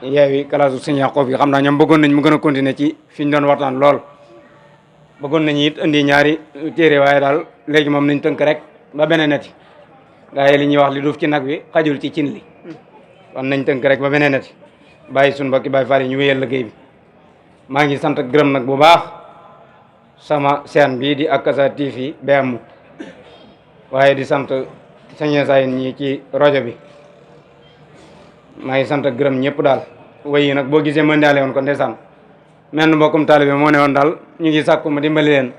yeewi kalaasu sëñ Yaqoob yi xam naa ñoom bëggoon nañ mu gën a continuer ci fi ñu doon waxtaan lool bëggoon nañu it indi ñaari téere waaye daal léegi moom nañ tënk rek ba beneen neti gaa yi li ñuy wax li duuf ci nag wi xajul ci cin li kon nañ tënk rek ba beneen neti bàyyi suñu mbokki bàyyi faal yi ñu wéyal liggéey bi maa ngi sant ak gërëm nag bu baax sama seen bii di Akasa TV BM waaye di sant sëñ Sayin ñi ci rajo bi maa ngi sant ak gërëm ñëpp daal way yi nag boo gisee mën daale woon ko ndeysaan menn mbokkum taalibe moo ne woon daal ñu ngi sàkku ma dimbali leen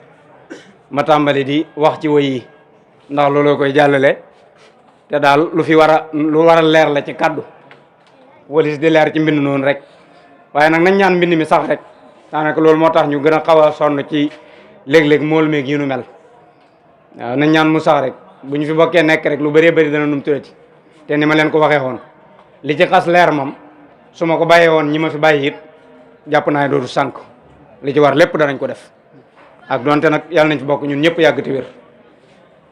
ma tàmbali di wax ci way yi ndax looloo koy jàllale te daal lu war a leer la ci kaddu walis di leer ci mbind noonu rek waaye nag nañ ñaan mbind mi sax rek daanaka loolu moo tax ñu gën a xaw a sonn ci léeg-léeg mool meeg yi nu mel waaw nañ ñaan mu sax rek bu ñu fi bokkee nekk rek lu bëree bëri dana num turati te ni ma leen ko waxee woon li ci xas leer moom su ma ko bàyyee woon ñi ma fi bàyyi it jàpp naa ne dootu sànk li ci war lépp danañ ko def ak donte nag yàlla nañ fi bokk ñun ñëpp yàgg te wér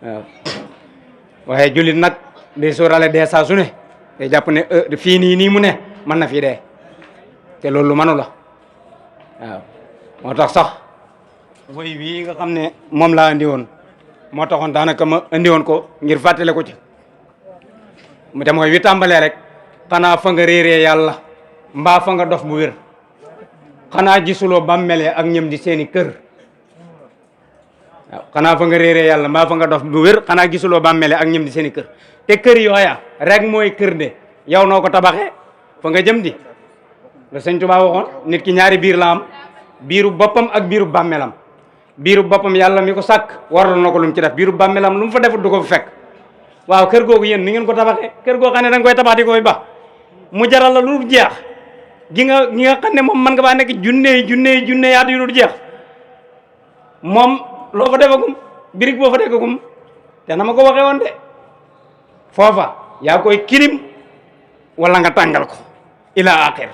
waaw waaye jullit nag day sóorale dee saa su ne day jàpp ne fii nii mu ne mën na fii dee te loolu lu mënu la waaw moo tax sax woy wii nga xam ne moom laa andi woon moo taxoon daanaka ma andi woon ko ngir fàttale ko ci mu te mooy wi tàmbalee rek xanaa fa nga réeree yàlla mbaa fa nga dof bu wér xanaa gisuloo bàmmelee ak ñëm di seeni kër waaw xanaa fa nga réeree yàlla mbaa fa nga dof bu wér xanaa gisuloo bàmmelee ak ñëm di seeni kër te kër yooya rek mooy kër de yow noo ko tabaxee fa nga jëm di la sëñ Tuubaa waxoon nit ki ñaari biir la am biiru boppam ak biiru bàmmeelam biiru boppam yàlla mi ko sàkk waral na ko lu mu ci def biiru bàmmeelam lu mu fa defut du ko fekk waaw kër googu yéen ni ngeen ko tabaxee kër goo xam ne da nga koy tabax di koy ba mu jaral la lu jeex gi nga xam ne moom man nga baa nekk junne yaatu yu dul jeex moom loo fa defagum birig boo fa deggagum te na ma ko waxee woon de foofa yaa koy kilim wala nga tàngal ko ila axir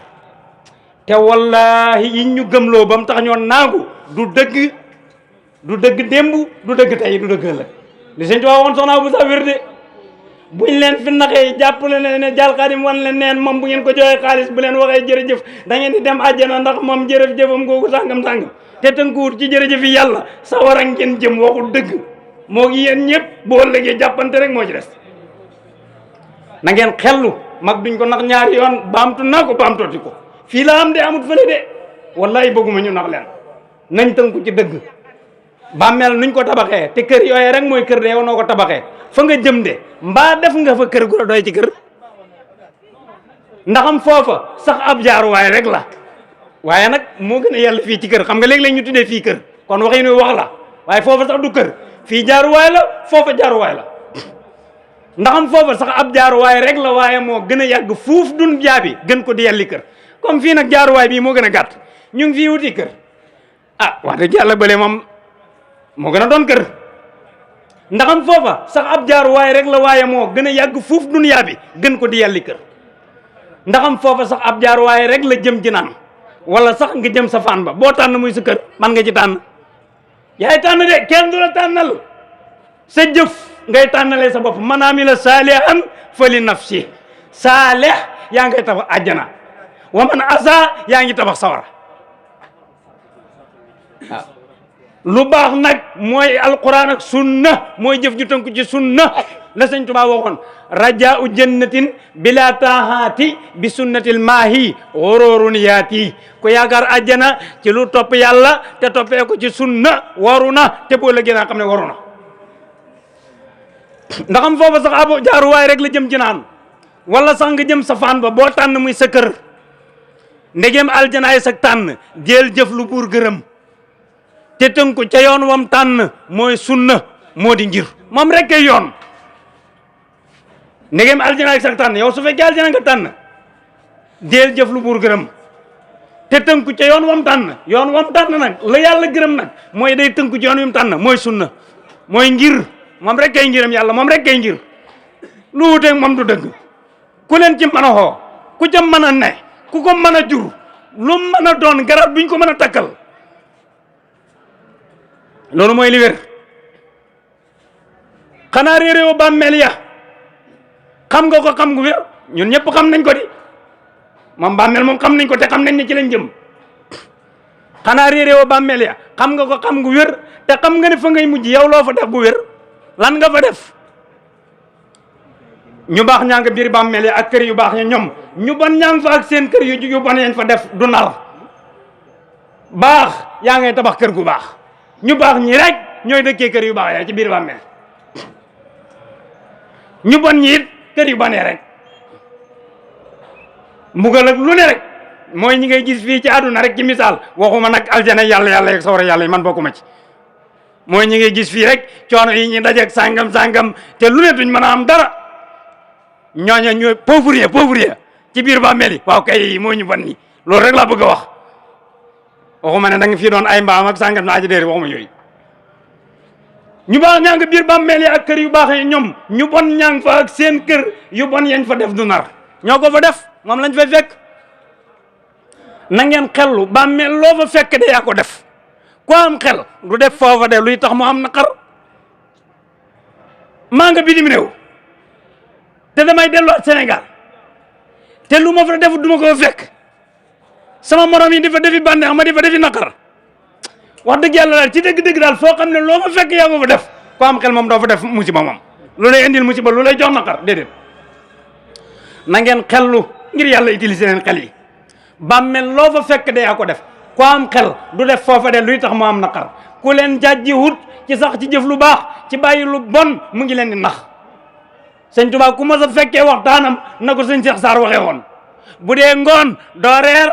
te wallahi yi ñu gëmloo ba mu tax ñoo naagu du dëgg démb du dëgg tey du dëgg ëllëg li sëñ Tuubaa waxoon soxna bu sax wér de buñ leen fi naxee jàppale ne jàll xaadim wan leen neen moom bu ngeen ko joxee xaalis bu leen waxee jërëjëf da ngeen di dem àjjana ndax moom jërëjëfam googu sàngam te tënkuwut ci jërëjëf yi yàlla sawara ngeen jëm waxul dëgg moo ngi yéen ñëpp boo ëllëgee jàppante rek moo ci des na ngeen xellu mag duñ ko nax ñaari yoon baamtu naa ko baamtooti ko fii la am de amut fële de wallahi bëgguma ñu nax leen nañ tënku ci dëgg bàmmeel nuñ ko tabaxee te kër yooyu rek mooy kër de yow noo ko tabaxee fa nga jëm de mbaa def nga fa kër gu la doy ci kër ndaxam foofa sax ab jaaruwaay rek la waaye nag moo gën a yàlla fii ci kër xam nga léeg-léeg ñu tuddee fii kër kon wax yi nuy wax la waaye foofa sax du kër fii jaaruwaay la foofa jaaruwaay la ndaxam foofa sax ab jaaruwaay rek la waaye moo gën a yàgg fuuf dun jaabi gën ko di yàlli kër comme fii nag jaaruwaay bii moo gën a gàtt ñu ngi fii wuti kër ah wax dëgg yàlla bële moom moo gën a doon kër ndaxam foofa sax ab jaaruwaay rek la waaye moo gën a yàgg fuuf duniyaa bi gën ko di yàlli kër ndaxam foofa sax ab jaaruwaay rek la jëm ci naan wala sax nga jëm sa faan ba boo tànn muy sa kër man nga ci tànn yaay tànn de kenn du la tànnal sa jëf ngay tànnalee sa bopp man amila saalihan fa li nafsi saalih yaa ngay tabax àjjana wa man asa yaa ngi tabax sawara waaw lu baax nag mooy alquran ak sunna mooy jëf ju tënku ci sunna la sëñ Tuubaa waxoon rajaau jannatin bila tahaati bi sunnatil maahi woroorun yaati ku yaakaar àjjana ci lu topp yàlla te toppee ko ci sunna waru na te boo la gën a xam ne waru na ndaxam foofa sax abo jaaruwaay rek la jëm ci naan wala sax nga jëm sa faan ba boo tànn muy sa kër ndegem aljanaay sa tànn jël jëf lu buur gërëm te tënku ca yoon wam tànn mooy sunna moo di ngir moom rek kay yoon ndegem aljana ak sax tànn yow su fekkee aljana nga tànn deel jëf lu buur gërëm te tënku ca yoon wam tànn nag la yàlla gërëm nag mooy day tënku ci yoon wam tànn mooy sunna mooy ngir moom rek kay ngiram yàlla moom rek kay ngir lu wuteeg moom du dëgg ku leen ci mën a xoo ku ca mën a ne ku ko mën a jur lu mën a doon garab buñ ko mën a takkal loolu mooy li wér xanaa réeréew bàmmeel ya xam nga ko xam gu wér ñun ñëpp xam nañ ko di moom bàmmeel moom xam nañ ko te xam nañ ne ci lañ jëm xanaa réeréewa bàmmeel ya xam nga ko xam nga wér te xam nga ne fa ngay mujj yow loo fa def bu wér lan nga fa def ñu baax ñaa nga biir bàmmeel ya ak kër yu baax ya ñoom ñu bon ñaa nga fa ak seen kër yu bon yañ fa def du nar baax yaa ngay tabax kër gu baax ñu baax ñi rek ñooy dëkkee kër yu baax ya ci biir bàmmeel ñu bon ñi it kër yu bonee rek mbugal ak lu ne rek mooy ñi ngay gis fii ci àdduna rek ci misaal waxuma nag aljana yàlla yeeg sawara yàlla yi man bokkuma ci mooy ñi ngay gis fii rek coono yi ñu dajeeg sàngam te lu ne duñ mën a am dara ñooña ñooy pauvre ci biir bàmmeel yi waaw kay moo ñu bon ñi loolu rek laa bëgg a wax waxuma ne da nga fii doon ay mbaam ak sàngam naa ji déer waxuma yooyu ñu baax ñaa nga biir bàmmeel yi ak kër yu baax yi ñoom ñu bon ñaa nga fa ak seen kër yu bon yañ fa def du nar ñoo ko fa def moom lañ fay fekk na ngeen xellu bàmmeel loo fa fekk de yaa ko def ku am xel du def foofa de luy tax mu am naqar maa nga bitim réew te damay delluwaat Sénégal te lu ma fa def du ma ko fekk sama morom yi di fa defi bànneex ma di fa defi naqar wax dëgg yàlla daal ci dëgg-dëgg daal foo xam ne loo fa fekk yaa ko fa def ku am xel moom doo fa def musiba moom lu lay indil musiba lu lay jox naqar déedéet na ngeen xellu ngir yàlla utiliser leen xel yi bàmmeel loo fa fekk de yaa ko def ku am xel du def foofa de luy tax mu am naqar ku leen jàjji wut ci sax ci jëf lu baax ci bàyyi lu bon mu ngi leen di nax sëñ Tuubaa ku ma sa fekkee waxtaanam na ko sëñ Cheikh Sarr waxee woon bu dee ngoon doo reer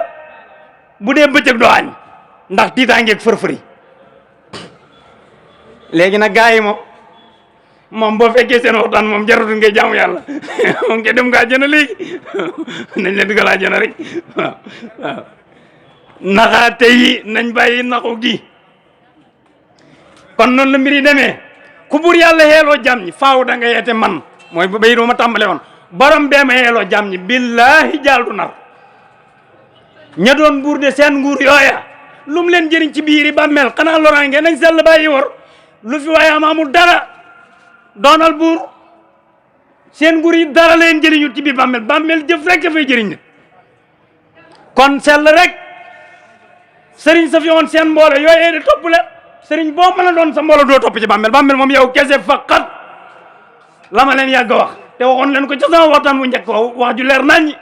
bu dee bëccëg doo añ ndax tiitaangeeg fër-fëri léegi nag gars yi moom boo fekkee seen waxtaan moom jaratu ngay jaamu yàlla moom nga dem nga àjjana léegi nañ la dugal àjjana rek waaw naxaate yi nañ bàyyi naxu gi kon noonu la mbir yi demee ku bur yàlla xeeloo jàmm ñi faaw da nga yeete man mooy bay ma tàmbale woon borom bee ma xeeloo jàmm ñi billaahi jaal du nar ña doon buur de seen nguur yooya lu mu leen jëriñ ci biiri bàmmeel xanaa loraange nañ sell bàyyi wor lu fi waaye amul dara doonal buur seen nguur yi dara leen jëriñut ci biir bàmmeel jëf rek dafay jëriñ nit kon sell rek sëriñ sa fi woon seen mboolo yooyee di topp le sëriñ boo mën a doon sa mboolo doo topp ci bàmmeel moom yow kese faqat la ma leen yàgg wax te waxoon leen ko ca sama waxtaan bu njëkk ko wax ju leer naññi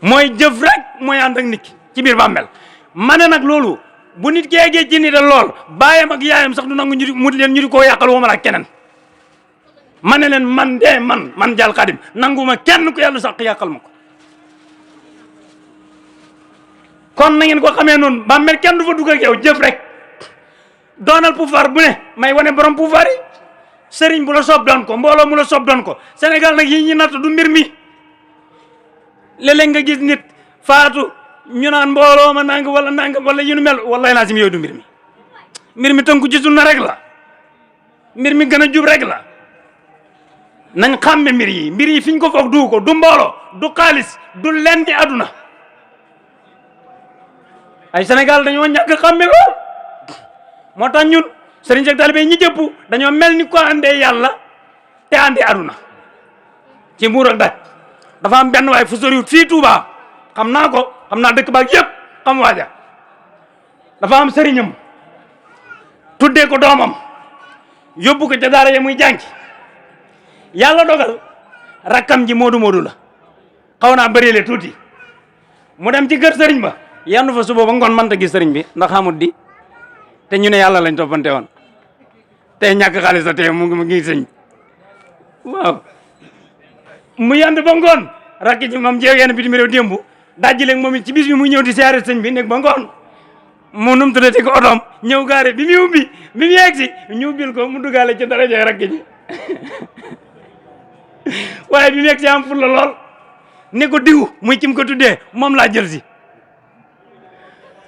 mooy jëf rek mooy ànd ak nit ki ci biir bàmmeel ma ne nag loolu bu nit ki eggee ci nit a lool baayam ak yaayam sax du nangu ñu di koo yàqal wama la keneen ma ne leen man Dial Khadim nanguma kenn ku yàlla sax yàqal ma ko kon na ngeen ko xamee noonu bàmmeel kenn du fa dugg ak yow jëf rek doonal pouvoir bu ne may wane borom pouvoir yi sëriñ bu la soob doon ko mbooloo mu la soob doon ko Sénégal nag yi ñi natt du mbir mi léeg-léeg nga gis nit faatu ñu naan mbooloo ma nang wala yu nu mel wallahi naa sim yooyu du mbir mi tënku ci sunna rek la mbir mi gën a jub rek la nañ xàmme mbir yi fiñ ko foog du mbooloo du xaalis du lenn ni aduna ay Sénégal dañoo ñàkk xàmme lool moo tax ñun sëriñ Seck taalibe ñi jëpp dañoo mel ni ko àndee yàlla te àndee aduna ci mbuur ak daj dafa am benn waay fu soriwut fii Touba xam naa dëkk baag yëpp xam waaja dafa am sëriñam tuddee ko doomam yóbbu ko ca daara ya muy jàngi yàlla dogal rakkam ji moodu la xaw naa bërile tuuti mu dem ci kër sëriñ ba yandu fa suba ba ngoon mënta gis sëriñ bi ndax xamut di te ñu ne yàlla lañ toppante woon te ñàkk xaalis la te mu ngi sëñ waaw mu yandu ba ngoon rakki ji moom jeew yenn bitim réew démb dajji léegi moom it ci bis bi muy ñëw di siyaare sëñ bi nekk ba ngoon mu num tuddati ko otoom ñëw gaare bi mu yegg si ñu ubbil ko mu duggaale ci daraja rakki ji waaye bi mu yegg si am fulla lool ne ko diw muy kim ko tuddee moom laa jël si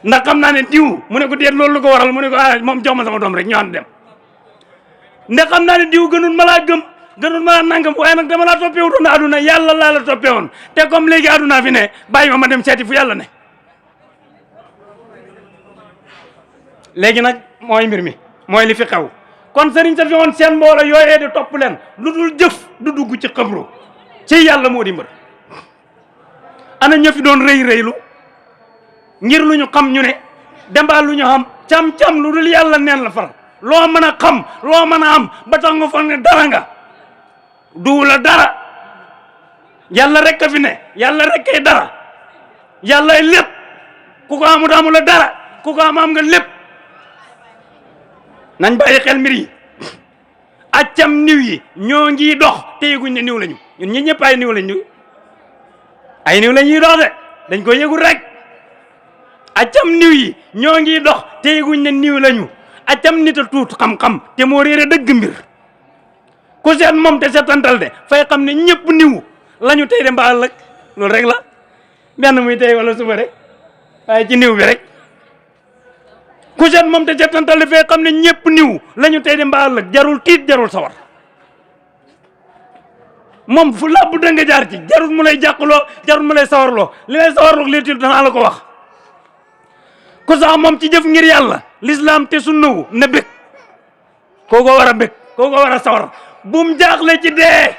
ndax xam naa ne diw mu ne ko déet loolu lu ko waral mu ne ko moom jox ma sama doom rek ñu ànd dem ndax xam naa ne diw gënul ma laa gëm gënul ma laa nangam waaye nag dama laa toppee wutoon aduna yàlla laa la toppee woon te comme léegi aduna fi ne bàyyi ma dem seeti fu yàlla ne léegi nag mooy mbir mi mooy li fi xew kon sëriñ sa fi woon seen mboolo yooyee di topp leen lu dul jëf du dugg ci xabru ci yàlla moo di mbër ana ña fi doon rëy rëylu ngir lu ñu xam ñu ne dembaa lu ñu xam cam lu dul yàlla neen la far loo mën a xam loo mën a am ba tax nga foog ne dara nga du la dara yàlla rek a fi ne yàlla rek kay dara yàlla ay lépp ku ko amut amu la dara ku ko am nga lépp nañ bàyyi xel mbir yi accam niw yi ñoo ngi dox te yëguñ ne niw lañu ñun ñi ñëpp ay niw lañu ay niw la ñuy dox de dañ ko yëgul rek accam niw yi ñoo ngi dox te yëguñ ne niw lañu accam nit a tuut xam-xam te moo réere dëgg mbir ku seet moom te seetantal de fay xam ne ñëpp niw lañu tey de mbaa ëllëg loolu rek la benn muy tey wala suba rek waaye ci niw bi rek ku seet moom te seetantal de fay xam ne ñëpp niw lañu tey de mbaa ëllëg jarul tiit jarul sawar moom fu làbb da nga jaar ci jarul mu lay jàqloo jarul mu lay sawarloo li lay sawarloo li tiit danaa la ko wax ku sax moom ci jëf ngir yàlla l'islam te sunnawu na bég koo ko war a bég koo ko war a sawar bum jaaxle ci dee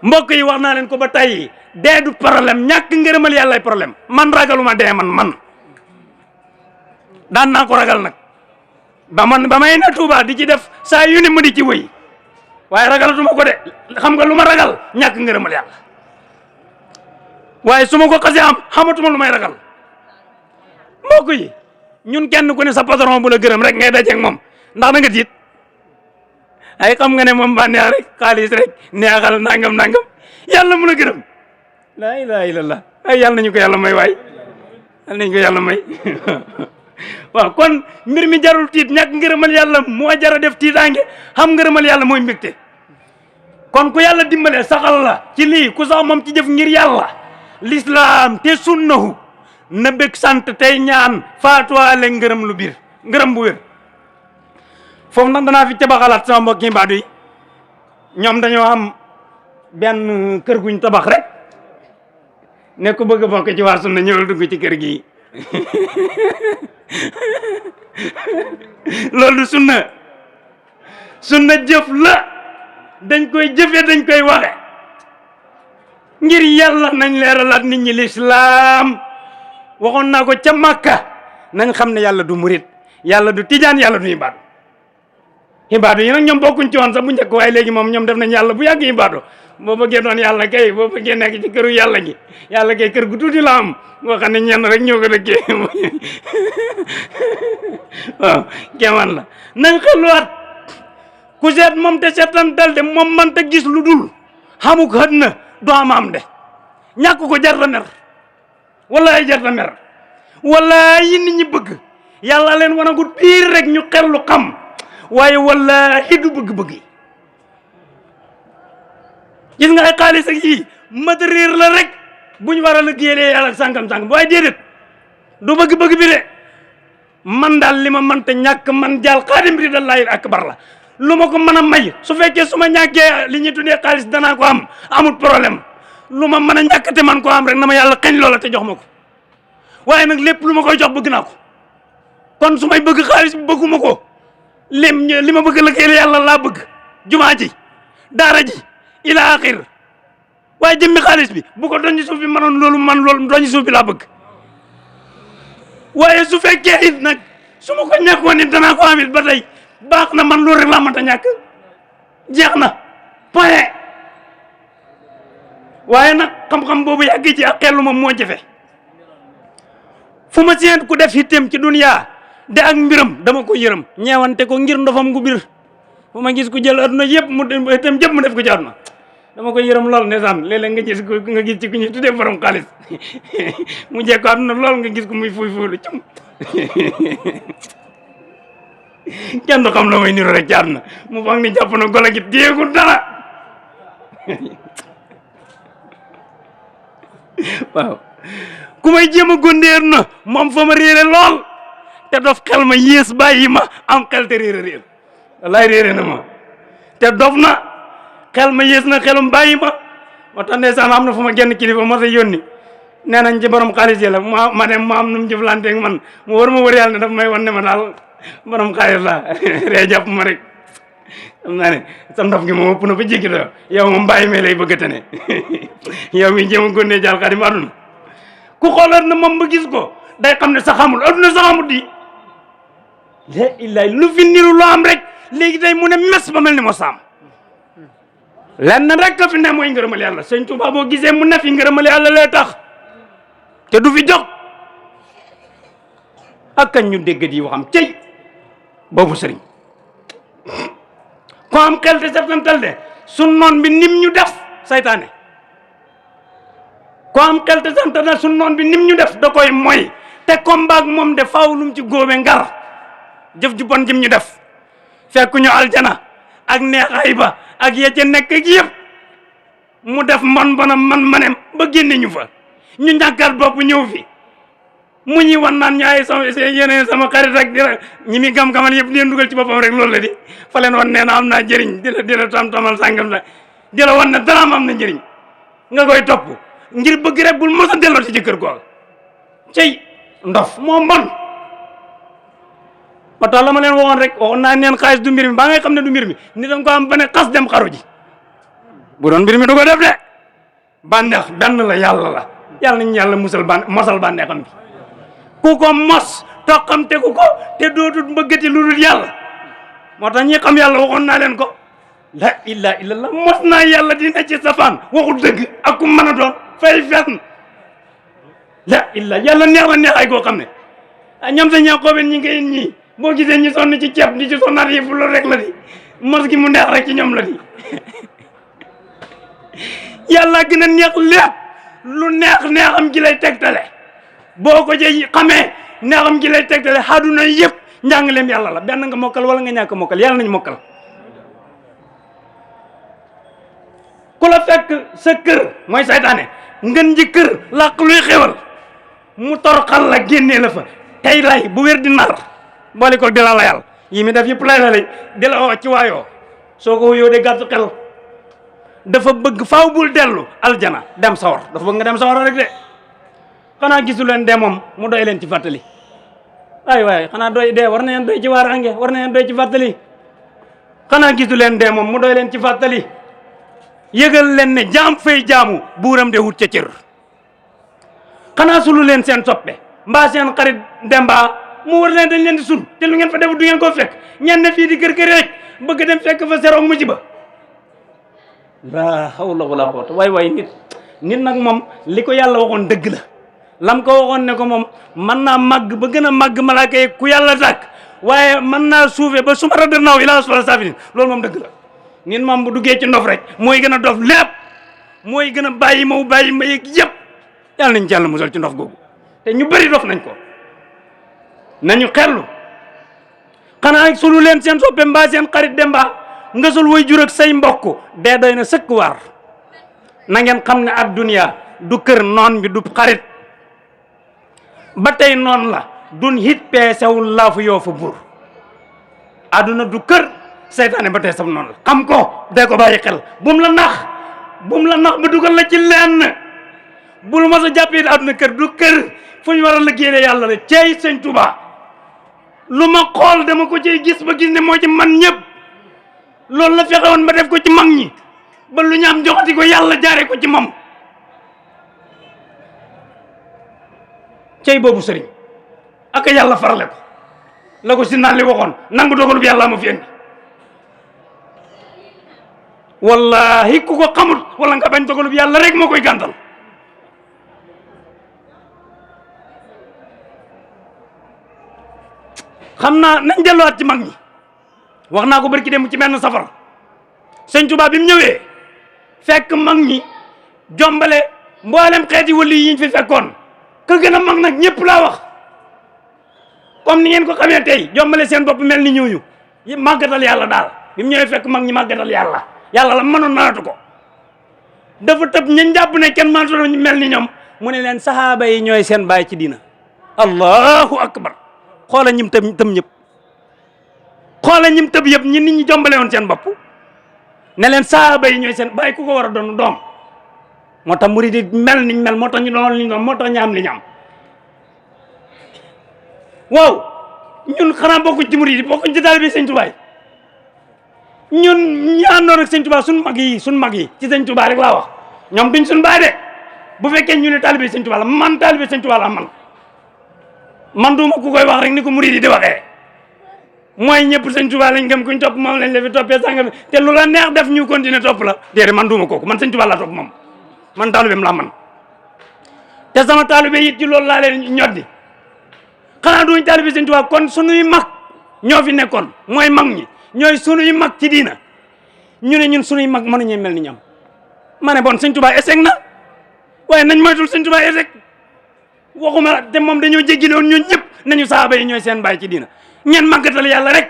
mbokk yi wax naa leen ko ba tey dee du problème ñàkk ngërëmal yàlla ay problème man ragaluma dee man daan naa ko ragal nag ba may na Tuuba di ci def saa yu ne ma di ci wëy waaye ragalatuma ko de xam nga lu ma ragal ñàkk ngërëmal yàlla waaye su ma ko xasee am xamatuma lu may ragal mbokk yi ñun kenn ku ne sa patron bu la gërëm rek ngay dajeeg moom ndax da nga tiit ay xam nga ne moom ba neex rek xaalis rek neexal nangam yàlla mu la gërëm laa ilaha illallah ay yàlla nañu ko yàlla may waay yàlla nañu ko yàlla may waaw kon mbir mi jarul tiit ñàkk ngërëmal yàlla moo jara def tiitaange xam ngërëmal yàlla mooy mbégte kon ku yàlla dimbale saxal la ci lii ku sax moom ci jëf ngir yàlla l'islam te sunnahu na bég sant tey ñaan faatuwaale ngërëm lu biir ngërëm bu wér foofu nag danaa fi tabaxalaat sama mbokki mbaadu yi ñoom dañoo am benn kër guñ tabax rek ne ku bëgg a bokk ci waa sunna ñëwal dugg ci kër gi loolu du sunna jëf la dañ koy jëfe dañ koy waxe ngir yàlla nañ leeralaat nit ñi lislaam waxoon naa ko ca Makka nañ xam ne yàlla du murit yàlla du tijaan yàlla du ibaadu yi nag ñoom bokkuñ ci woon sax bu njëkk waaye léegi moom ñoom def nañ yàlla bu yàgg ibaadu boo bëggee doon yàlla kay boo bëggee nekk ci këru yàlla gi yàlla kay kër gu tuuti la am boo xam ne ñenn rek ñoo ko dëkkee waaw keman la nañ xelluwaat ku seet moom te seetantal de moom man te gis lu dul xamuk xët na du am de ñàkk ko jarta mer wallaay jarta mer wallaay nit ñi bëgg yàlla leen wanagut biir rek ñu xellu xam waaye wallahi du bëgg-bëgg yi gis nga ay xaalis ak yii matériel la rek buñ war a liggéeyee yàlla sàngam waaye déedéet du bëgg-bëgg bi de man daal li ma mënta ñàkk man jaal xaadim ridallaahi akbar la lu ma ko mën a may su fekkee su ma ñàkkee li ñuy tuddee xaalis danaa ko am amul problème lu ma mën a ñàkk te man ko am rek na ma yàlla xañ loola te jox ma ko waaye nag lépp lu ma koy jox bëgg naa ko kon su may bëgg xaalis bi bëgguma ko li ma bëgg liggéeyal yàlla laa bëgg jumaa ji daara ji ila axir waaye jëmmi xaalis bi bu ko doñi suuf bi manoon loolu doñi suuf bi laa bëgg waaye su fekkee it nag su ma ko ñàkkoon it danaa ko am it ba tey baax na man loolu rek laa mënta ñàkk jeex na point waaye nag xam-xam boobu yàgg ci ak xellu moom moo jafe fu ma seen ku def hitteem ci duniyaa de ak mbiram dama ko yërëm ñeewante ko ngir ndofam gu bir fu ma gis ku jël aduna yëpp mu itam jëpp mu def ko ci aduna dama ko yërëm lool ndeysaan léeg-léeg nga gis ci ku ñu tuddee borom xaalis mu jekko aduna lool nga gis ko muy fuy lu cum kenn du xam la may niru rek ci aduna mu foog ni jàpp na golo gi téyegul dara waaw ku may jéem a gondeer na moom fa ma réere lool te dof xel ma yées bàyyi ma am xel te réer wallaay réere na ma te dof na xel ma yées na xelum bàyyi ma moo tax ndeysaan am na fu ma genn kilifa ma sa yónni nee nañ ci borom xaalis yi la ma dem ma am nu mu jëflanteeg man mu war ma wër yàlla ne daf may wan ne ma daal borom xaalis la ree jàpp ma rek xam naa ne sa ndof gi moom ëpp na ba jéggi la yow moom bàyyi mee lay bëgg a tane yow mi jéem a gónnee jàll xadim aduna ku xoolaat na moom ba gis ko day xam ne sa xamul aduna sa xamul di la illaay lu fi niru loo am rek léegi day mu ne mes ba mel ni moo saam lenn rek ka fi ne mooy ngërëmal yàlla sëñ Tuubaa boo gisee mu ne fi ngërëmal yàlla lay tax te du fi jóg ak kañ ñu dégg di waxam cey boobu sëriñ ko am xel te settantal de sun noon bi nim ñu def saytaane ko am xel te settantal sun noon bi nim ñu def da koy mooy te combat moom de faaw lum ci góobe ngar jëf ju bon jëm ñu def fekk ñu aljana ak neexaay ba ak ya ca nekk ak yëpp mu def man manem ba génne ñu fa ñu ñàkkaat bopp ñëw fi mu ñuy wan naan ñaay sama yeneen sama xarit ak dina ñi mi gam-gamal yëpp leen dugal ci boppam rek loolu la di fa leen wan nee na am naa njëriñ di la tam-tamal sàngam la di la wan ne dara am na njëriñ nga koy topp ngir bëgg rek bul mos a delloo ci jëkkër googu cey ndof moo mbon ba tax la ma leen waxoon rek waxoon naa neen xaalis du mbir mi ba ngay xam ne du mbir mi ni danga ko am ba ne xas dem xaru ji bu doon mbir mi du ko def de bànneex benn la yàlla nañu yàlla mosal bànneexam bi ku ko mos toqam tegu ko te dootul mbëggati lu dul yàlla moo tax ñi xam yàlla waxoon naa leen ko la ilaha illallah mos naa yàlla dina ci safaan waxul dëgg ak ku mën a doon fay fenn la ilaha yàlla neex na neex ay koo xam ne ñoom sa ñaa xoobeen ñi ngay ñii boo gisee ñi sonn ci ceeb di ci sonnaat yi fu loolu rek la di mos gi mu neex rek ci ñoom la di yàlla gën a neex lépp lu neexam gi lay tegtale boo ko jëy xamee neexam gi lay tegtale àdduna yëpp njàngaleem yàlla la benn nga mokkal wala nga ñàkk mokkal yàlla nañu mokkal ku la fekk sa kër mooy saytaane ngën ji kër làq luy xewal mu torxal la génnee la fa tey lay bu wér di nar boole ko di la layal yi mi def yëpp lay di la woo ci waayoo soo ko wuyoo de gàtt xel dafa bëgg faaw bul dellu aljana dem sawar dafa bëgg nga dem sawar rek de xanaa gisu leen dee moom mu doy leen ci fàttali waay xanaa doy dee war na leen doy ci waar ange war na leen doy ci fàttali xanaa gisu leen dee moom mu doy leen ci fàttali yëgal leen ne jaam fay jaamu buuram de wut ca cër xanaa sulu leen seen soppe mbaa seen xarit demba mu war leen dañ leen di sul te lu ngeen fa def du ngeen koo fekk ñenn fii di kër rek bëgg dem fekk fa seroog mu ci ba laa hawla wala quwwata waay nit nag moom li ko yàlla waxoon dëgg la lam ko waxoon ne ko moom mën naa màgg ba gën a màgg malaaka yi ku yàlla tàkk waaye mën naa suufe ba suma rada naaw ila asfala safilin loolu moom dëgg la nit moom bu duggee ci ndof rek mooy gën a dof lépp mooy gën a bàyyi ma yëg yëpp yàlla nañ ci yàlla musal ci ndof googu te ñu bëri dof nañ ko nañu xellu xanaa sulu leen seen soppe mbaa seen xarit demba nga sul way jur ak say mbokk dee doy na sëkk waar na ngeen xam ne adduniya du kër noon bi du xarit ba tey noonu la dun hit peesewul laafu yoo fa bur adduna du kër seytaane ba tey sam noonu la xam ko dee ko bàyyi xel bum la nax ba dugal la ci lenn bul ma sa jàppee adduna kër du kër fu ñu war a liggéeyee yàlla la cey sëñ Tuubaa lu ma xool dama ko ciy gis ba gis ne moo ci man ñëpp loolu la fexe woon ba def ko ci mag ñi ba lu ñu am joxati ko yàlla jaare ko ci moom cey boobu sëriñ ak yàlla farale ko la ko si naan li waxoon nangu dogalub yàlla ma fi indi wallahi ku ko xamut wala nga bañ dogalub yàlla rek moo koy gàntal xam naa nañ delluwaat ci mag ñi wax naa ko barki dem ci benn safar sëñ Tuubaa bi mu ñëwee fekk mag ñi jombale mboolem xeeti wali yiñ fi fekkoon ka gën a mag nag ñëpp laa wax comme ni ngeen ko xamee tey jombale seen bopp mel ni ñooñu màggatal yàlla daal bi mu ñëwee fekk mag ñi màggatal yàlla la mënoon mënatu ko dafa tëb ñañ jàpp ne kenn mënatu mel ni ñoom mu ne leen sahaaba yi ñooy seen baay ci diina allahu akbar xoola ñim tëb ñëpp xoola ñim tëb yëpp ñi nit ñi jombale woon seen bopp ne leen sahaaba yi ñooy seen baay ku ko war a doon doom moo tax murid yi mel niñ mel moo tax ñu doon li ñu doon moo tax ñu am li ñu am waaw ñun xanaa bokkuñ ci murid yi bokkuñ ci taalibe Sëñ Tuubaa ñun ñi àndoon ak sëñ Tuubaa suñ mag yi ci sëñ Tuubaa rek laa wax ñoom duñ suñ baay de bu fekkee ñu ne taalibe sëñ Tuubaa la man taalibe sëñ Tuubaa la man duma ku koy wax rek ni ko murid yi di waxee mooy ñëpp sëñ Tuubaa lañ gëm kuñ topp moom lañ la fi toppee sànga te lu la neex def ñu continuer topp la déedéet man duma kooku man sëñ Tuubaa laa topp moom man taalibeem laa man te sama taalibe it ci loolu laa leen ñoddi xanaa duñ taalibe sëñ Tuubaa kon sunuy mag ñoo fi nekkoon mooy mag ñi ñooy sunuy mag ci diina ñu ne ñun sunuy mag mënuñu mel ni ñoom ma ne bon sëñ Tuubaa échec na waaye nañ moytul sëñ Tuubaa échec waxuma te moom dañoo jéggi woon ñun ñëpp nañu saaba yi ñooy seen baay ci diina ñeen màggatal yàlla rek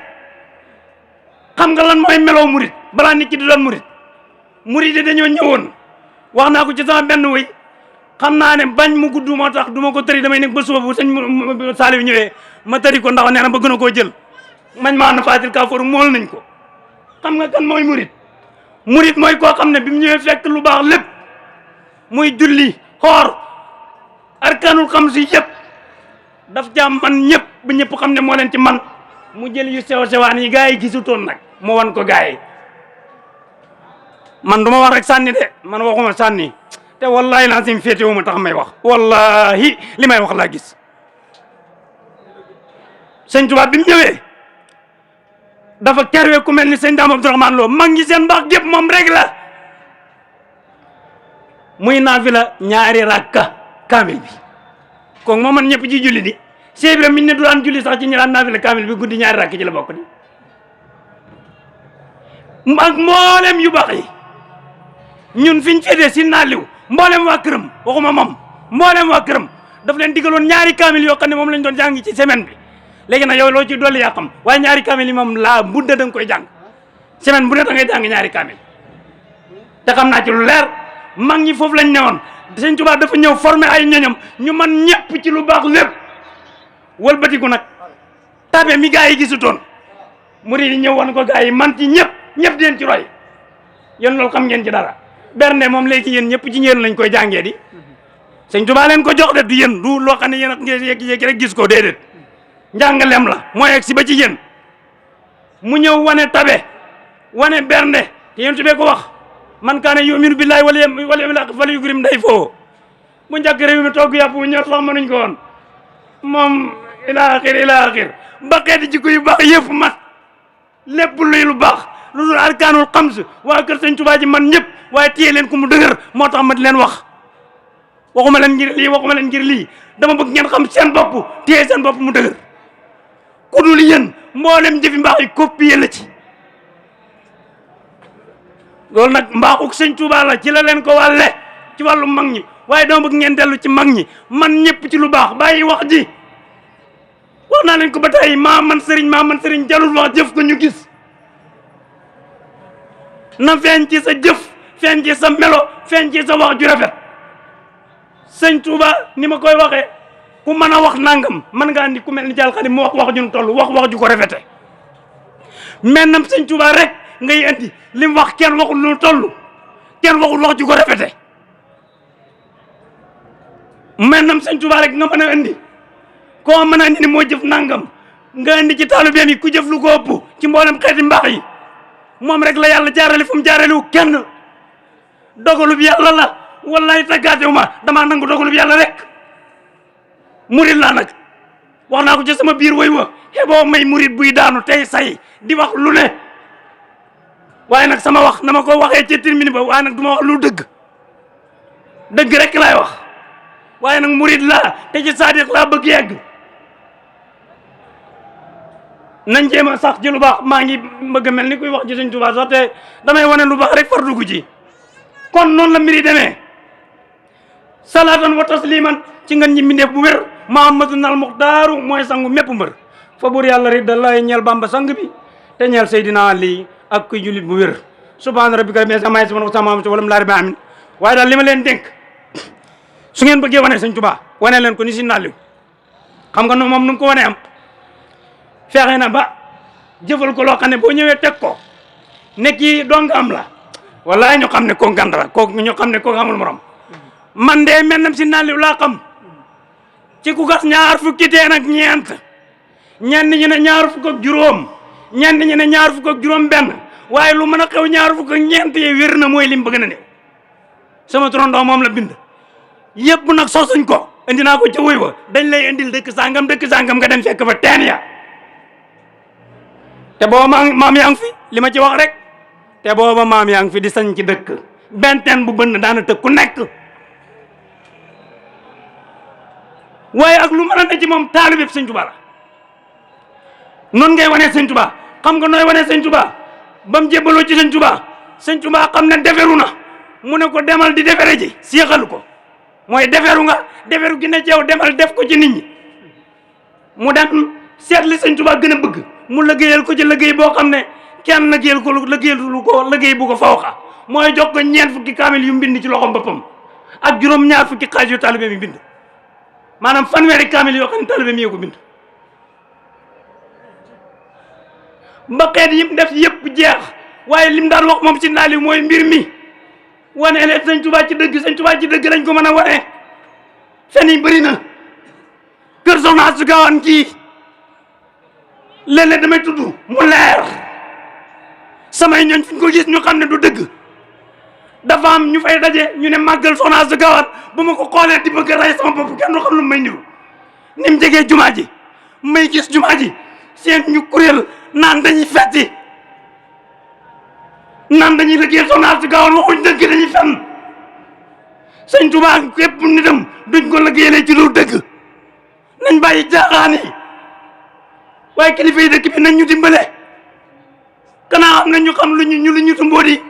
xam nga lan mooy meloo murit balaa nit ki di doon murit yi dañoo ñëwoon wax naa ko ci sama benn wëy xam naa ne bañ mu gudd moo tax du ma ko tëri damay nekk ba suba bu sëñ Saliou ñëwee ma tëri ko ndax nee na ba gën a koo jël mañ maa na fatil kafoor mool nañ ko xam nga kan mooy murit mooy koo xam ne bi mu ñëwee fekk lu baax lépp muy julli xoor arkanul xam si yëpp daf jaam man ñëpp ba ñëpp xam ne moo leen ci man mu jël yu sew sewaan yi gaa yi gisutoon nag moo wan ko gaa yi man du ma wax rek sànni de man waxuma sànni te wallahi naa sim féetewu ma tax may wax wallahi li may wax laa gis sëñ Tuubaa bi mu ñëwee dafa kerwe ku mel ni sëñ Daam Abdourahmane Lo mag ñi seen mbaax gépp moom rek la muy naafila ñaari rakka kaamil bi kon moo man ñëpp ci julli di Cheikh Ibrahima mi ne du daan julli sax ci ñi daan naafila kaamil bi guddi ñaari rakk ci la bokk di ak mboolem yu baax yi ñun fiñ féetee si naaliw mboolem waa këram waxuma moom mboolem waa këram daf leen digaloon ñaari kaamil yoo xam ne moom lañ doon jàng ci semaine bi léegi nag yow loo ci dolli yaa xam waaye ñaari kaamil yi moom laa budda da nga koy jàng semaine bu ne da ngay jàng ñaari kaamil te xam naa ci lu leer mag ñi foofu lañ newoon sëñ Tuubaa dafa ñëw formé ay ñoñam ñu man ñëpp ci lu baax lépp wëlbatiku nag tabe mi gaa yi gisutoon murid yi ñëw wan ko gaa yi man ci ñëpp di leen ci roy yéen loolu xam ngeen ci dara bernde moom léegi yéen ñëpp ci yéen lañ koy jàngee di sëñ Tuubaa leen ko jox de du yéen du loo xam ne yéen ak ngeen yéegi rek gis ko déedéet njàngalem la mooy egg si ba ci yéen mu ñëw wane tabe wane bernde te yéen tubee ko wax man kaane yuminu billahi wal yawmil aaxir fal yukrim day foo bu njëkk réew mi togg yàpp bu ñor sax mënuñ ko woon moom ila axir ba xeeti jikko yu baax yëpp mat lépp luy lu baax lu dul arkaanul xams waa kër sëñ Tuubaa ji man ñëpp waaye téye leen ku mu dëgër moo tax ma di leen wax waxuma leen ngir lii dama bëgg ngeen xam seen bopp téye seen bopp mu dëgër ku dul yéen mboolem jëfi mbaax yi copier la ci loolu nag mbaaxuk sëñ Tuubaa la ci la leen ko wàlle ci wàllu mag ñi waaye dama bëgg ngeen dellu ci mag ñi man ñëpp ci lu baax bàyyi wax ji wax naa leen ko ba tey maa man sëriñ jalul wax jëf ko ñu gis na feeñ ci sa jëf feeñ ci sa melo feeñ ci sa wax ju rafet sëñ Tuubaa ni ma koy waxee ku mën a wax nangam mën nga andi ku mel ni Jaal Xadim mu wax ju nu toll wax ju ko rafete maintenant sëñ Tuubaa rek ngay andi li mu wax kenn waxul lu toll kenn waxul wax ju ko rafete maintenant sëñ Tuubaa rek nga mën a andi koo mën a andi ni moo jëf nangam nga andi ci taalibeem yi ku jëf lu ko ëpp ci mboolem xeeti mbaax yi moom rek la yàlla jaarale fu mu jaarale wu kenn dogalub yàlla la wallahi tàggaatewu ma damaa nangu dogalub yàlla rek murit laa nag wax naa ko ci sama biir woy wa xeboo may murit buy daanu tey say di wax lu ne waaye nag sama wax na ma ko waxee ci termine ba waaye nag du ma wax lu dëgg rek laay wax waaye nag murit laa te ci saadiq laa bëgg yegg nañ jéem a sax ci lu baax maa ngi bëgg mel ni kuy wax ci sëñ Tuubaa sax te damay wane lu baax rek far dugg ci kon noonu la mbiri demee salaatan wa tasliman ci ngeen ñi mbindeef bu wér Muhammadun al Muxtaaru mooy sangu mépp mbër fa buur yàlla ri da lay ñeel Bamba sang bi te ñeel Seydina Ali ak kuy jullit bu wér subhaana rabbika rabbil izzati ammaa yasifuun wa salaamun alal mursaliin waaye daal li ma leen dénk su ngeen bëggee wane sëñ Tuubaa wane leen ko ni si naaliw xam nga moom nu ko wane am fexe na ba jëfal ko loo xam ne boo ñëwee teg ko nekk yi dong am la wallaay ñu xam ne ko ngand la ko ñu xam ne ko amul morom man de mel si naaliw laa xam ci ku gas ñaar fukki teen ak ñeent ñenn ñi ne ñaar fukk ak juróom ñenn ñi ne ñaar fukk ak juróom benn waaye lu mën a xew ñaar fukk ak ñeent yi wér na mooy lim bëgg na néew sama turandoo moom la bind yëpp nag sosuñ ko indi naa ko ca wéy wa dañ lay indil dëkk sangam nga dem fekk fa teen ya te booba maam yaa ngi fi li ma ci wax rek te booba maam yaa ngi fi di sañ ci dëkk benn teen bu bënn daana tëg ku nekk waaye ak lu mën a ne ci moom taalibe Sëñ Tuubaa la noonu ngay wane Sëñ Tuubaa xam nga nooy wane Sëñ Tuubaa ba mu jébbaloo ci Sëñ Tuubaa Sëñ Tuubaa xam ne deferu na mu ne ko demal di defere ji séexalu ko mooy deferu nga deferu gi ne ci yow demal def ko ci nit ñi mu dem seet li Sëñ Tuubaa gën a bëgg mu liggéeyal ko ci liggéey boo xam ne kenn liggéeyal ko liggéey bu ko fawxa mooy jox ko ñeent fukki kaamil yu mbind ci loxom boppam ak juróom-ñaar fukki xaaj yu taalibe mi bind maanaam fanweeri kaamil yoo xam ne taalibe mi ko bind ba xeet yim def yëpp jeex waaye lim daan wax moom ci naali mooy mbir mi wane leen Sëñ Tuubaa ci dëgg Sëñ Tuubaa ci dëgg lañ ko mën a wane fen yi bëri na kër Soxna Astu Gaawaan kii léeg-léeg damay tudd mu leer samay ñooñ fi ñu ko gis ñu xam ne du dëgg dafa am ñu fay daje ñu ne màggal Soxna Astu Gaawaan bu ma ko xoolee di bëgg a rey sama bopp kenn du xam lu may niru ni mu jegee jumaa ji may gis jumaa ji seen ñu kuréel naan dañuy fetti naan dañuy liggéey Soxna Astu Gaawaan waxuñ dëgg dañuy fenn Sëñ Tuubaa képp nitam duñ ko liggéeyee ci lu dëgg nañ bàyyi jaaxaan yi waaye kilifa yi dëkk bi nañ ñu dimbale kanaa am na ñu xam lu ñu mbóodi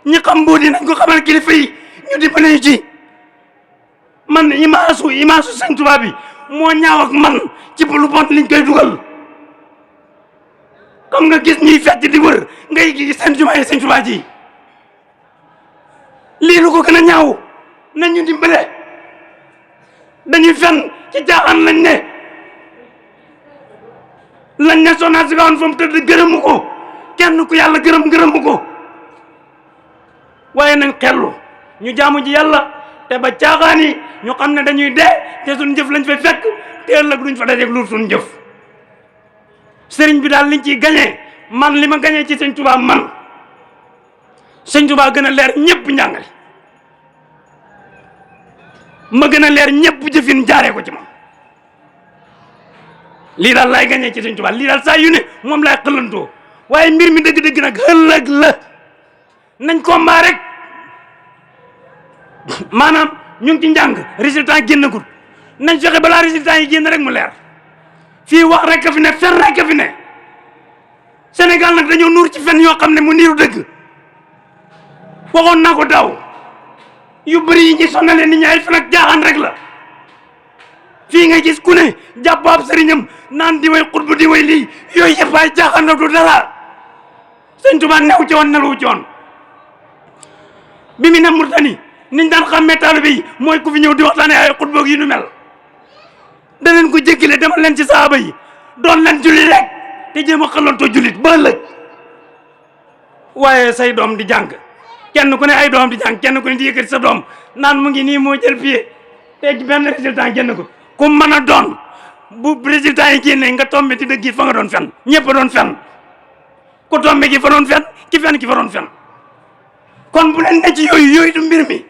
ñi xam mbóodi nañ ko xamal kilifa yi ñu dimbale ñu ci man imaasu Sëñ Tuubaa bi moo ñaaw ak man ci lu bon liñ koy dugal xam nga gis ñuy fecc di wër ngay gis seen jumaa yi Sëñ Tuubaa ji lii lu ko gën a ñaaw nañ ñu dimbale dañuy fen ci jaaxaan lañ ne Soxna Astu Gaawaan fa mu tëdd gërëmu ko kenn ku yàlla gërëmu ko waaye nañ xellu ñu jaamu ji yàlla te ba caaxaan yi ñu xam ne dañuy dee te suñ jëf lañ fay fekk te ëllëg duñ fa dajeeg lu suñ jëf sëriñ bi daal liñ ciy gañee man li ma gañee ci Sëñ Tuubaa man Sëñ Tuubaa gën a leer ñëpp njàngale ma gën a leer ñëpp jëfin jaaree ko ci moom lii daal laay gañee ci Sëñ Tuubaa lii daal saa yu ne moom laay xëlantoo waaye mbir mi dëgg-dëgg nag ëllëg la nañ ko mbaa rek maanaam ñu ngi ci njàng résultat génnagul nañ fexe balaa résultat yi génn rek mu leer fii wax rek a fi ne fen rek a fi ne Sénégal nag dañoo nuur ci fen yoo xam ne mu niiru dëgg waxoon naa ko daaw yu bëri yi ñi sonale nit ñi ay fen ak jaaxaan rek la fii nga gis ku ne jàpp ab sëriñam naan di way xutbu di way lii yooyu yëpp ay jaaxaan la du dara Sëñ Tuubaa new ci woon nelawu ci woon bi mu ne Murtani niñ daan xàmmee taalibe yi mooy ku fi ñëw di waxtaane ay xutboog yi nu mel da leen ko jéggile demal leen ci saaba yi doon leen julli rek te jéem a xalantoo jullit ba ëllëg waaye say doom di jàng kenn ku ne ay doom di jàng kenn ku ne di yëkkati sa doom naan mu ngi nii moo jël pied te benn résultat génn ko ku mën a doon bu résultat yi génnee nga tombé ci dëgg it fa nga doon fen ñëpp a doon fen ku tombé ki fa doon fen ki fen ki fa doon fen kon bu leen ne ci yooyu du mbir mi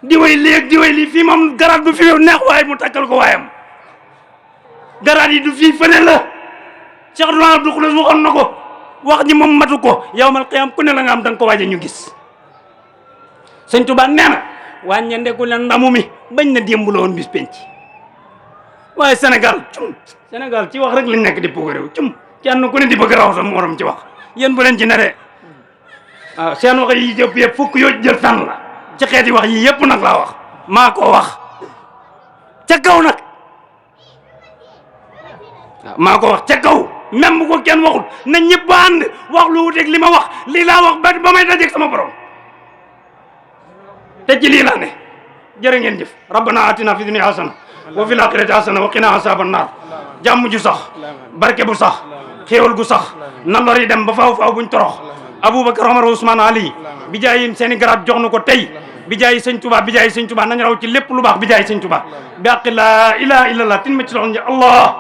di way léeg di way lii fii moom garaat bu fi neex waaye mu takkal ko waayam garaat yi du fii fële la Cheikh Abdou Khoudoss waxoon na ko wax ji moom matu ko yawmal qiyaam ku ne la nga am danga ko waaje ñu gis Sëñ Tuubaa nee na wàññe ndeku leen ndamu mi bañ na démb la woon bis penc waaye Sénégal Sénégal ci wax rek lañ nekk di bëgg réew kenn ku ne di bëgg raw sa morom ci wax yéen bu leen ci neree waaw seen wax yi yëpp fukk yoo jël fenn la ci xeeti wax yi yëpp nag laa wax maa ko wax ca kaw nag waaw maa ko wax ca kaw même bu ko kenn waxul na ñëpp ba ànd wax lu wuteeg li ma wax lii laa wax ba may dajeeg sama borom te ci lii laa ne jërë ngeen jëf rabbana atina fi dunya hasana wa fil akhirati hasana wa qina asaban nar jàmm ju sax barke bu sax xéewal gu sax na lor yi dem ba faaw buñ torox Aboubacar Omar Ousmane Ali bi jaay seeni garab jox na ko tey bi jaay Sëñ Tuubaa bi jaay Sëñ Tuubaa nañ raw ci lépp lu baax bi jaay Sëñ Tuubaa bi àqi laa ilaha illallah tin ma ci loxo Allah